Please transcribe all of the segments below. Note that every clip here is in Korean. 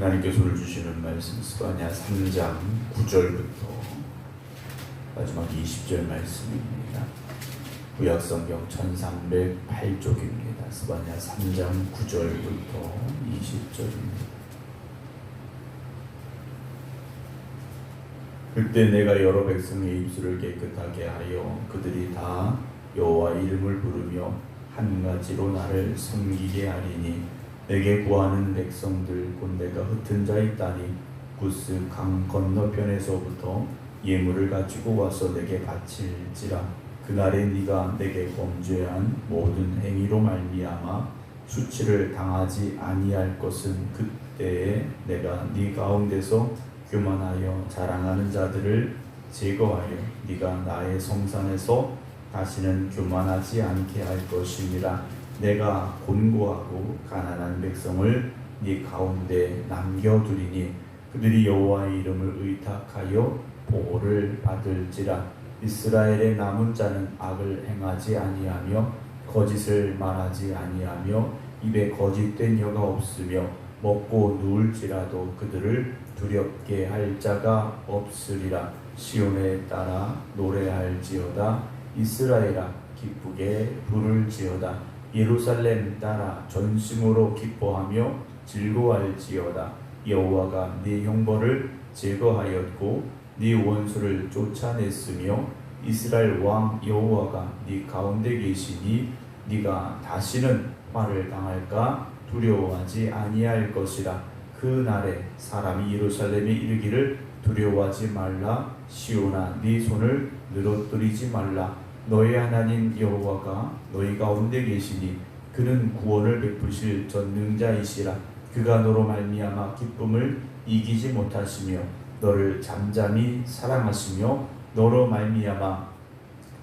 하나님께서 오늘 주시는 말씀 스바냐 3장 9절부터 마지막 20절 말씀입니다. 구약성경 1308쪽입니다. 스바냐 3장 9절부터 20절입니다. 그때 내가 여러 백성의 입술을 깨끗하게 하여 그들이 다 여호와 이름을 부르며 한 가지로 나를 섬기게 하리니 내게 구하는 백성들 곧 내가 흩은 자의 딸이 구스 강 건너편에서부터 예물을 가지고 와서 내게 바칠지라. 그날에 네가 내게 범죄한 모든 행위로 말미암아 수치를 당하지 아니할 것은 그때에 내가 네 가운데서 교만하여 자랑하는 자들을 제거하여 네가 나의 성산에서 다시는 교만하지 않게 할 것이니라. 내가 곤고하고 가난한 백성을 네 가운데 남겨두리니 그들이 여호와의 이름을 의탁하여 보호를 받을지라. 이스라엘의 남은 자는 악을 행하지 아니하며 거짓을 말하지 아니하며 입에 거짓된 혀가 없으며 먹고 누울지라도 그들을 두렵게 할 자가 없으리라. 시온에 따라 노래할지어다. 이스라엘아 기쁘게 부를지어다. 예루살렘 따라 전심으로 기뻐하며 즐거워할지어다. 여호와가 네 형벌을 제거하였고 네 원수를 쫓아냈으며 이스라엘 왕 여호와가 네 가운데 계시니 네가 다시는 화를 당할까 두려워하지 아니할 것이라. 그 날에 사람이 예루살렘에 이르기를 두려워하지 말라. 시온아 네 손을 늘어뜨리지 말라. 너의 하나님 여호와가 너희 가운데 계시니 그는 구원을 베푸실 전능자이시라. 그가 너로 말미암아 기쁨을 이기지 못하시며 너를 잠잠히 사랑하시며 너로 말미암아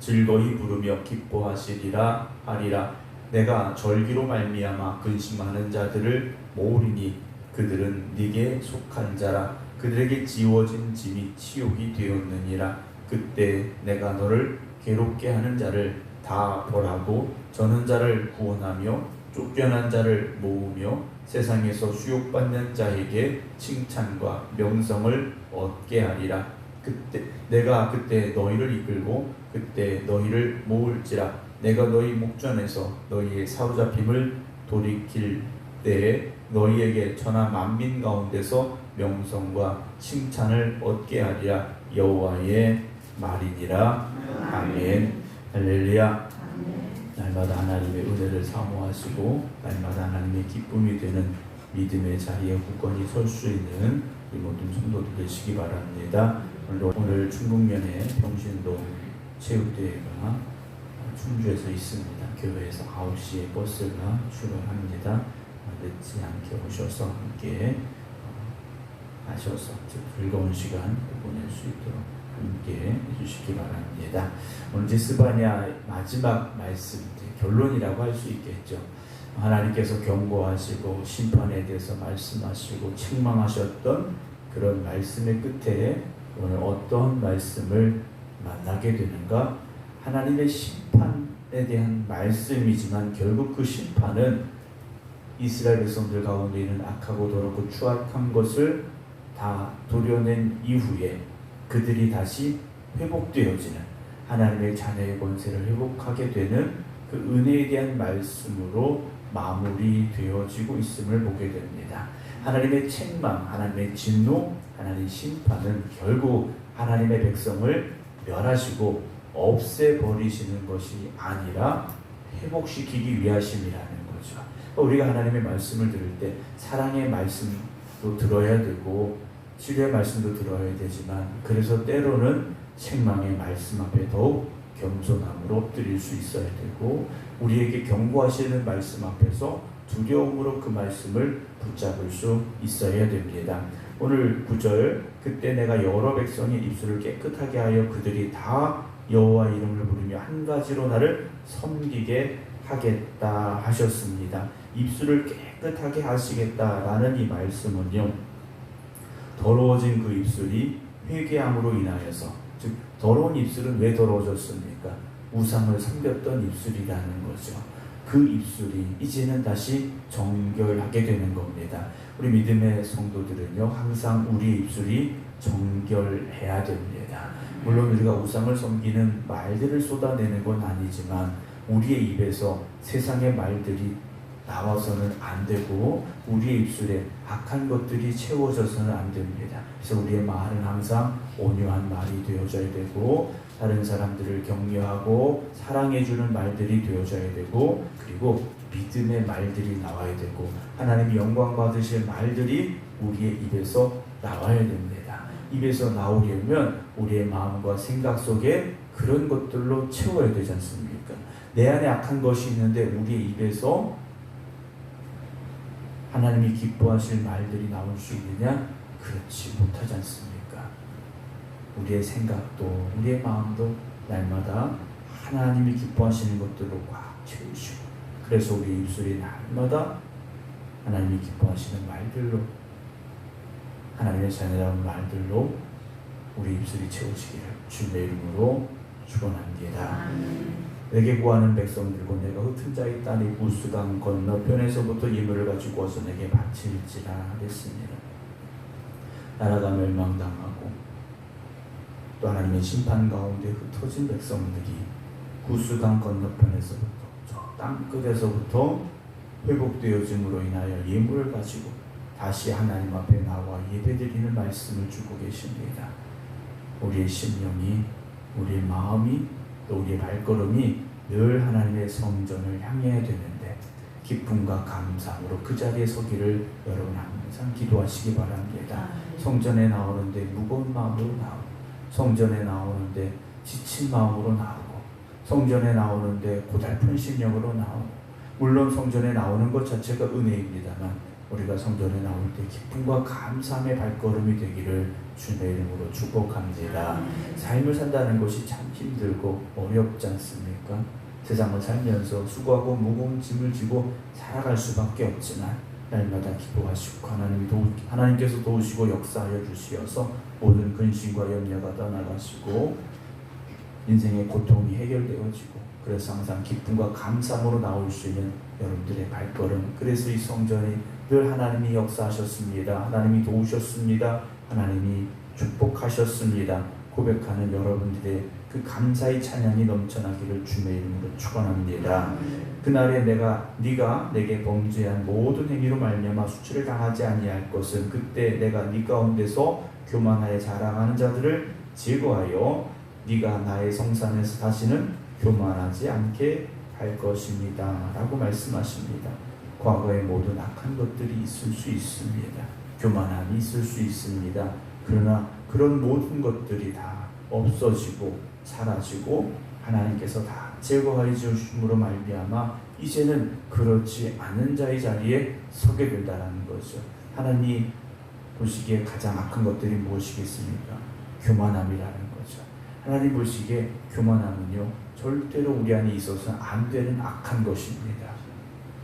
즐거이 부르며 기뻐하시리라 하리라. 내가 절기로 말미암아 근심하는 자들을 모으리니 그들은 네게 속한 자라. 그들에게 지워진 짐이 치욕이 되었느니라. 그때 내가 너를 괴롭게 하는 자를 다 벌하고 저는 자를 구원하며 쫓겨난 자를 모으며 세상에서 수욕받는 자에게 칭찬과 명성을 얻게 하리라. 내가 그때 너희를 이끌고 그때 너희를 모을지라. 내가 너희 목전에서 너희의 사로잡힘을 돌이킬 때에 너희에게 천하 만민 가운데서 명성과 칭찬을 얻게 하리라. 여호와의 말이니라. 아멘. 할렐루야. 날마다 하나님의 은혜를 사모하시고 날마다 하나님의 기쁨이 되는 믿음의 자리에 굳건히 설 수 있는 우리 모든 성도들 되시기 바랍니다. 오늘 충북면에 평신도 체육대회가 충주에서 있습니다. 교회에서 9시에 버스가 출발합니다. 늦지 않게 오셔서 함께 하셔서 즐거운 시간 보낼 수 있도록 함께 해주시기 바랍니다. 오늘 이제 스바냐 마지막 말씀, 결론이라고 할 수 있겠죠. 하나님께서 경고하시고 심판에 대해서 말씀하시고 책망하셨던 그런 말씀의 끝에 오늘 어떤 말씀을 만나게 되는가? 하나님의 심판에 대한 말씀이지만 결국 그 심판은 이스라엘 백성들 가운데 있는 악하고 더럽고 추악한 것을 다 도려낸 이후에 그들이 다시 회복되어지는 하나님의 자녀의 권세를 회복하게 되는 그 은혜에 대한 말씀으로 마무리되어지고 있음을 보게 됩니다. 하나님의 책망, 하나님의 진노, 하나님의 심판은 결국 하나님의 백성을 멸하시고 없애버리시는 것이 아니라 회복시키기 위하심이라는 거죠. 우리가 하나님의 말씀을 들을 때 사랑의 말씀도 들어야 되고 치료의 말씀도 들어야 되지만 그래서 때로는 책망의 말씀 앞에 더욱 겸손함으로 엎드릴 수 있어야 되고 우리에게 경고하시는 말씀 앞에서 두려움으로 그 말씀을 붙잡을 수 있어야 됩니다. 오늘 9절 그때 내가 여러 백성의 입술을 깨끗하게 하여 그들이 다 여호와 이름을 부르며 한 가지로 나를 섬기게 하겠다 하셨습니다. 입술을 깨끗하게 하시겠다라는 이 말씀은요, 더러워진 그 입술이 회개함으로 인하여서, 즉 더러운 입술은 왜 더러워졌습니까? 우상을 섬겼던 입술이라는 거죠. 그 입술이 이제는 다시 정결하게 되는 겁니다. 우리 믿음의 성도들은요, 항상 우리의 입술이 정결해야 됩니다. 물론 우리가 우상을 섬기는 말들을 쏟아내는 건 아니지만 우리의 입에서 세상의 말들이 나와서는 안 되고 우리의 입술에 악한 것들이 채워져서는 안 됩니다. 그래서 우리의 말은 항상 온유한 말이 되어져야 되고 다른 사람들을 격려하고 사랑해주는 말들이 되어져야 되고 그리고 믿음의 말들이 나와야 되고 하나님이 영광 받으실 말들이 우리의 입에서 나와야 됩니다. 입에서 나오려면 우리의 마음과 생각 속에 그런 것들로 채워야 되지 않습니까? 내 안에 악한 것이 있는데 우리의 입에서 하나님이 기뻐하실 말들이 나올 수 있느냐? 그렇지 못하지 않습니까? 우리의 생각도 우리의 마음도 날마다 하나님이 기뻐하시는 것들로 꽉 채우시고 그래서 우리 입술이 날마다 하나님이 기뻐하시는 말들로 하나님의 자녀라는 말들로 우리 입술이 채우시기를 주님의 이름으로 축원합니다. 내게 구하는 백성들고 내가 흩은 자의 땅이 우스강 건너편에서부터 예물을 가지고 와서 내게 바칠지라 하겠습니다. 나라가 멸망당하고 또 하나님의 심판 가운데 흩어진 백성들이 구스강 건너편에서부터 저 땅끝에서부터 회복되어짐으로 인하여 예물을 가지고 다시 하나님 앞에 나와 예배드리는 말씀을 주고 계십니다. 우리의 심령이 우리의 마음이 또 우리의 발걸음이 늘 하나님의 성전을 향해야 되는데 기쁨과 감사함으로 그 자리에 서기를 여러분 항상 기도하시기 바랍니다. 성전에 나오는데 무거운 마음으로 나오고 성전에 나오는데 지친 마음으로 나오고 성전에 나오는데 고달픈 심령으로 나오고 물론 성전에 나오는 것 자체가 은혜입니다만 우리가 성전에 나올 때 기쁨과 감사함의 발걸음이 되기를 주님의 이름으로 축복합니다. 삶을 산다는 것이 참 힘들고 어렵지 않습니까? 세상을 살면서 수고하고 무거운 짐을 지고 살아갈 수밖에 없지만 날마다 기도하시고 하나님께서 도우시고 역사하여 주시어서 모든 근심과 염려가 떠나가시고 인생의 고통이 해결되어지고 그래서 항상 기쁨과 감사함으로 나올 수 있는 여러분들의 발걸음 그래서 이 성전이 늘 하나님이 역사하셨습니다. 하나님이 도우셨습니다. 하나님이 축복하셨습니다. 고백하는 여러분들의 그 감사의 찬양이 넘쳐나기를 주님의 이름으로 축원합니다. 그날에 네가 내게 범죄한 모든 행위로 말미암아 수치를 당하지 아니할 것은 그때 내가 네 가운데서 교만하여 자랑하는 자들을 제거하여 네가 나의 성산에서 다시는 교만하지 않게 할 것입니다. 라고 말씀하십니다. 과거의 모든 악한 것들이 있을 수 있습니다. 교만함이 있을 수 있습니다. 그러나 그런 모든 것들이 다 없어지고 사라지고 하나님께서 다 제거하여 주심으로 말미암아 이제는 그렇지 않은 자의 자리에 서게 된다는 거죠. 하나님 보시기에 가장 악한 것들이 무엇이겠습니까? 교만함이라는 거죠. 하나님 보시기에 교만함은요 절대로 우리 안에 있어서는 안 되는 악한 것입니다.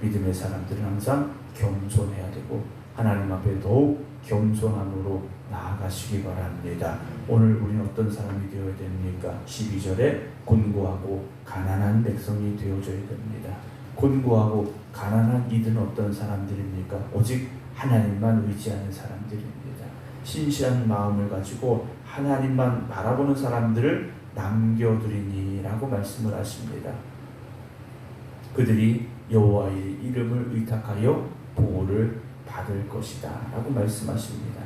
믿음의 사람들은 항상 겸손해야 되고 하나님 앞에 더욱 겸손함으로 나아가시기 바랍니다. 오늘 우리는 어떤 사람이 되어야 됩니까? 12절에 곤고하고 가난한 백성이 되어져야 됩니다. 곤고하고 가난한 이들은 어떤 사람들입니까? 오직 하나님만 의지하는 사람들입니다. 신실한 마음을 가지고 하나님만 바라보는 사람들을 남겨두리니라고 말씀을 하십니다. 그들이 여호와의 이름을 의탁하여 보호를 받을 것이다 라고 말씀하십니다.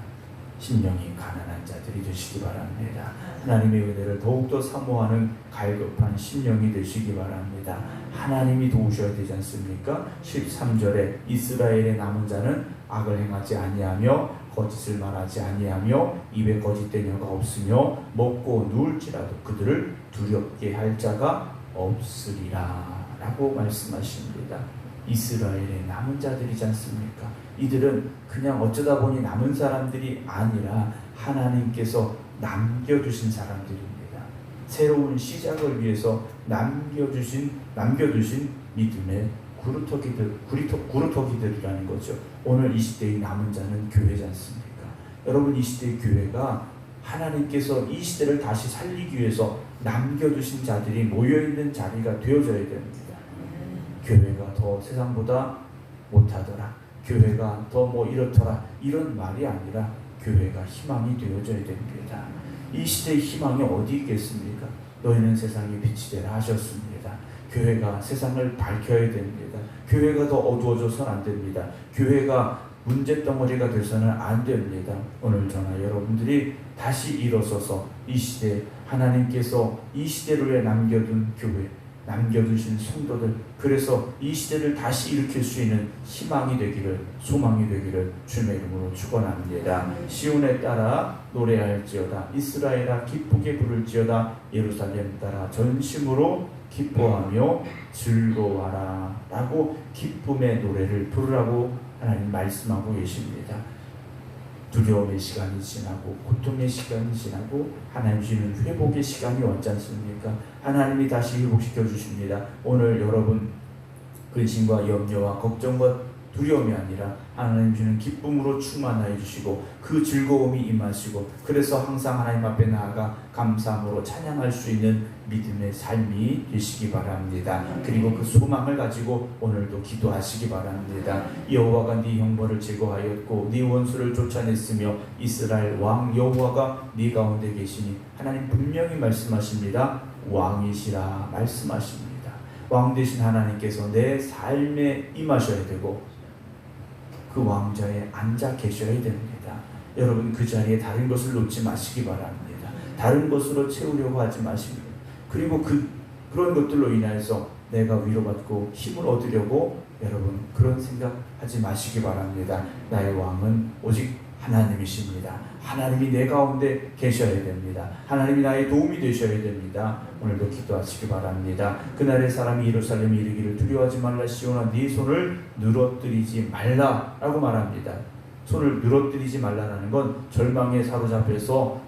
심령이 가난한 자들이 되시기 바랍니다. 하나님의 은혜를 더욱더 사모하는 갈급한 심령이 되시기 바랍니다. 하나님이 도우셔야 되지 않습니까? 13절에 이스라엘의 남은 자는 악을 행하지 아니하며 거짓을 말하지 아니하며 입에 거짓된 혀가 없으며 먹고 누울지라도 그들을 두렵게 할 자가 없으리라 라고 말씀하십니다. 이스라엘의 남은 자들이지 않습니까? 이들은 그냥 어쩌다 보니 남은 사람들이 아니라 하나님께서 남겨두신 사람들입니다. 새로운 시작을 위해서 남겨두신 믿음의 구루터기들이라는 거죠. 오늘 이 시대의 남은 자는 교회지 않습니까? 여러분 이 시대의 교회가 하나님께서 이 시대를 다시 살리기 위해서 남겨두신 자들이 모여있는 자리가 되어져야 됩니다. 교회가 더 세상보다 못하더라, 교회가 더 뭐 이렇더라, 이런 말이 아니라 교회가 희망이 되어져야 됩니다. 이 시대의 희망이 어디 있겠습니까? 너희는 세상의 빛이 되라 하셨습니다. 교회가 세상을 밝혀야 됩니다. 교회가 더 어두워져서는 안 됩니다. 교회가 문제덩어리가 돼서는 안 됩니다. 오늘 저나 여러분들이 다시 일어서서 이 시대, 하나님께서 이 시대를 위해 남겨둔 교회, 남겨두신 성도들, 그래서 이 시대를 다시 일으킬 수 있는 희망이 되기를, 소망이 되기를 주님의 이름으로 축원합니다. 시온에 따라 노래할지어다, 이스라엘아 기쁘게 부를지어다, 예루살렘 따라 전심으로 기뻐하며 즐거워하라 라고 기쁨의 노래를 부르라고 하나님 말씀하고 계십니다. 두려움의 시간이 지나고 고통의 시간이 지나고 하나님 주시는 회복의 시간이 왔지 않습니까? 하나님이 다시 회복시켜 주십니다. 오늘 여러분 근심과 염려와 걱정과 두려움이 아니라 하나님 주는 기쁨으로 충만하여 주시고 그 즐거움이 임하시고, 그래서 항상 하나님 앞에 나아가 감사함으로 찬양할 수 있는 믿음의 삶이 되시기 바랍니다. 그리고 그 소망을 가지고 오늘도 기도하시기 바랍니다. 여호와가 네 형벌을 제거하였고 네 원수를 쫓아냈으며 이스라엘 왕 여호와가 네 가운데 계시니, 하나님 분명히 말씀하십니다. 왕이시라 말씀하십니다. 왕 되신 하나님께서 내 삶에 임하셔야 되고 그 왕좌에 앉아 계셔야 됩니다. 여러분 그 자리에 다른 것을 놓지 마시기 바랍니다. 다른 것으로 채우려고 하지 마시고, 그리고 그런 것들로 인해서 내가 위로받고 힘을 얻으려고 여러분 그런 생각하지 마시기 바랍니다. 나의 왕은 오직 하나님이십니다. 하나님이 내 가운데 계셔야 됩니다. 하나님이 나의 도움이 되셔야 됩니다. 오늘도 기도하시기 바랍니다. 그날의 사람이 예루살렘에 이르기를 두려워하지 말라, 시온아 네 손을 늘어뜨리지 말라 라고 말합니다. 손을 늘어뜨리지 말라라는 건 절망에 사로잡혀서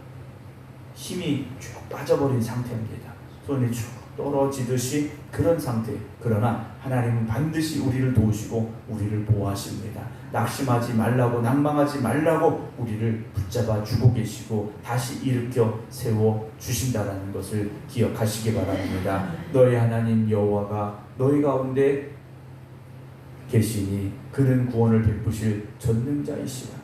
힘이 쭉 빠져버린 상태입니다. 손이 쭉 떨어지듯이 그런 상태. 그러나 하나님은 반드시 우리를 도우시고 우리를 보호하십니다. 낙심하지 말라고, 낭망하지 말라고 우리를 붙잡아 주고 계시고 다시 일으켜 세워 주신다라는 것을 기억하시기 바랍니다. 너희 하나님 여호와가 너희 가운데 계시니 그는 구원을 베푸실 전능자이시라.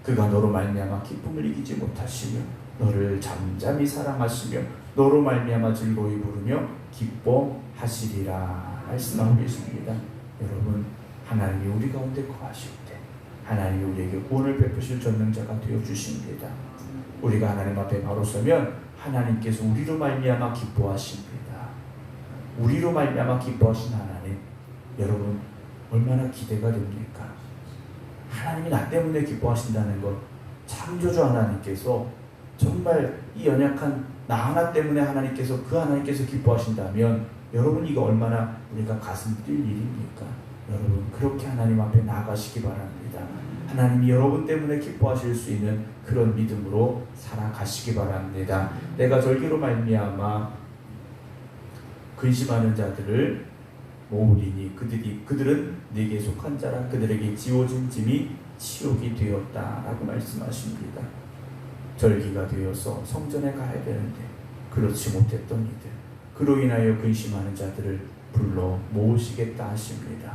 그가 너로 말미암아 기쁨을 이기지 못하시며 너를 잠잠히 사랑하시며 너로 말미암아 즐거이 부르며 기뻐하시리라 말씀하고 계십니다. 여러분 하나님이 우리 가운데 거하실 때 하나님이 우리에게 구원을 베푸실 전능자가 되어 주십니다. 우리가 하나님 앞에 바로 서면 하나님께서 우리로 말미암아 기뻐하십니다. 우리로 말미암아 기뻐하신 하나님, 여러분 얼마나 기대가 됩니까? 하나님이 나 때문에 기뻐하신다는 것, 창조주 하나님께서 정말 이 연약한 나 하나 때문에 하나님께서 기뻐하신다면 여러분 이거 얼마나 우리가 가슴 뛸 일입니까? 여러분 그렇게 하나님 앞에 나아가시기 바랍니다. 하나님이 여러분 때문에 기뻐하실 수 있는 그런 믿음으로 살아가시기 바랍니다. 내가 절기로 말미암아 근심하는 자들을 모으리니 그들은 내게 속한 자라. 그들에게 지워진 짐이 치욕이 되었다라고 말씀하십니다. 절기가 되어서 성전에 가야 되는데 그렇지 못했던 이들, 그로 인하여 근심하는 자들을 불러 모으시겠다 하십니다.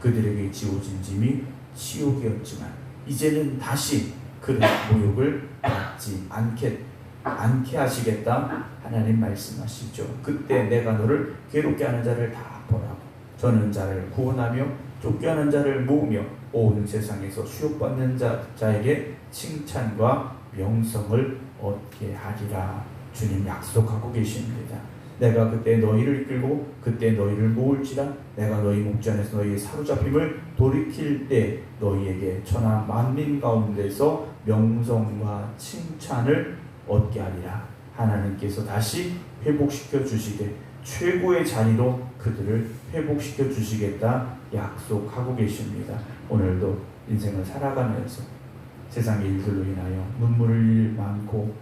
그들에게 지워진 짐이 치욕이었지만 이제는 다시 그런 모욕을 받지 않게 하시겠다 하나님 말씀하시죠. 그때 내가 너를 괴롭게 하는 자를 다 보라고, 저는 자를 구원하며 쫓겨하는 자를 모으며 온 세상에서 수욕받는 자에게 칭찬과 명성을 얻게 하리라. 주님 약속하고 계십니다. 내가 그때 너희를 이끌고 그때 너희를 모을지라. 내가 너희 목전에서 너희의 사로잡힘을 돌이킬 때 너희에게 천하 만민 가운데서 명성과 칭찬을 얻게 하리라. 하나님께서 다시 회복시켜 주시되 최고의 자리로 그들을 회복시켜 주시겠다 약속하고 계십니다. 오늘도 인생을 살아가면서 세상의 일들로 인하여 눈물 흘릴 일 많고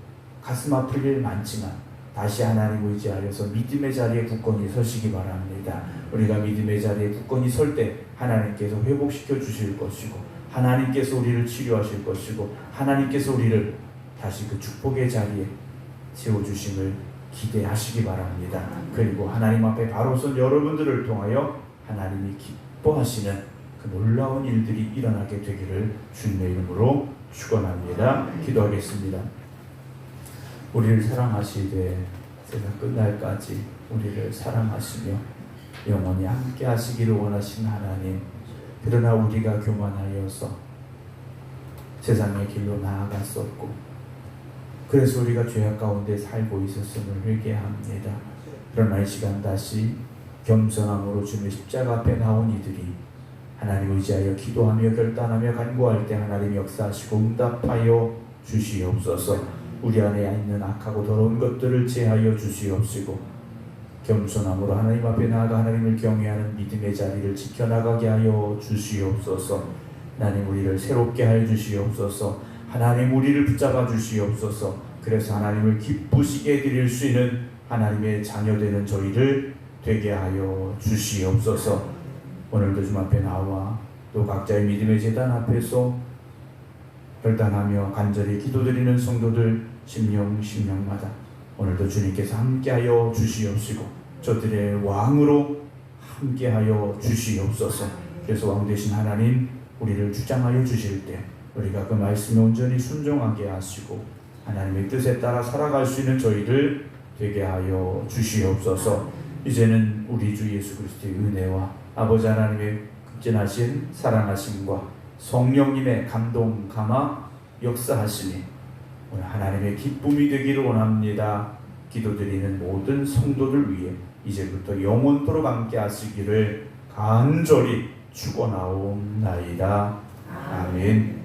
가슴 아플 일 많지만 다시 하나님 의지하여서 믿음의 자리에 굳건히 서시기 바랍니다. 우리가 믿음의 자리에 굳건히 설 때 하나님께서 회복시켜 주실 것이고 하나님께서 우리를 치료하실 것이고 하나님께서 우리를 다시 그 축복의 자리에 세워주심을 기대하시기 바랍니다. 그리고 하나님 앞에 바로 선 여러분들을 통하여 하나님이 기뻐하시는 그 놀라운 일들이 일어나게 되기를 주님의 이름으로 축원합니다. 기도하겠습니다. 우리를 사랑하시되 세상 끝날까지 우리를 사랑하시며 영원히 함께 하시기를 원하신 하나님, 그러나 우리가 교만하여서 세상의 길로 나아갔었고 그래서 우리가 죄악 가운데 살고 있었음을 회개합니다. 그러나 이 시간 다시 겸손함으로 주님의 십자가 앞에 나온 이들이 하나님 의지하여 기도하며 결단하며 간구할 때 하나님 역사하시고 응답하여 주시옵소서. 우리 안에 있는 악하고 더러운 것들을 제하여 주시옵시고 겸손함으로 하나님 앞에 나아가 하나님을 경외하는 믿음의 자리를 지켜나가게 하여 주시옵소서. 하나님 우리를 새롭게 하여 주시옵소서. 하나님 우리를 붙잡아 주시옵소서. 그래서 하나님을 기쁘시게 드릴 수 있는 하나님의 자녀되는 저희를 되게 하여 주시옵소서. 오늘도 주님 앞에 나와 또 각자의 믿음의 제단 앞에서 결단하며 간절히 기도드리는 성도들 심령마다 오늘도 주님께서 함께하여 주시옵시고 저들의 왕으로 함께하여 주시옵소서. 그래서 왕 되신 하나님 우리를 주장하여 주실 때 우리가 그 말씀에 온전히 순종하게 하시고 하나님의 뜻에 따라 살아갈 수 있는 저희를 되게 하여 주시옵소서. 이제는 우리 주 예수 그리스도의 은혜와 아버지 하나님의 극진하신 사랑하심과 성령님의 감동 감화 역사하심이 오늘 하나님의 기쁨이 되기를 원합니다. 기도드리는 모든 성도들 위해 이제부터 영원토록 함께 하시기를 간절히 축원하옵나이다. 아멘.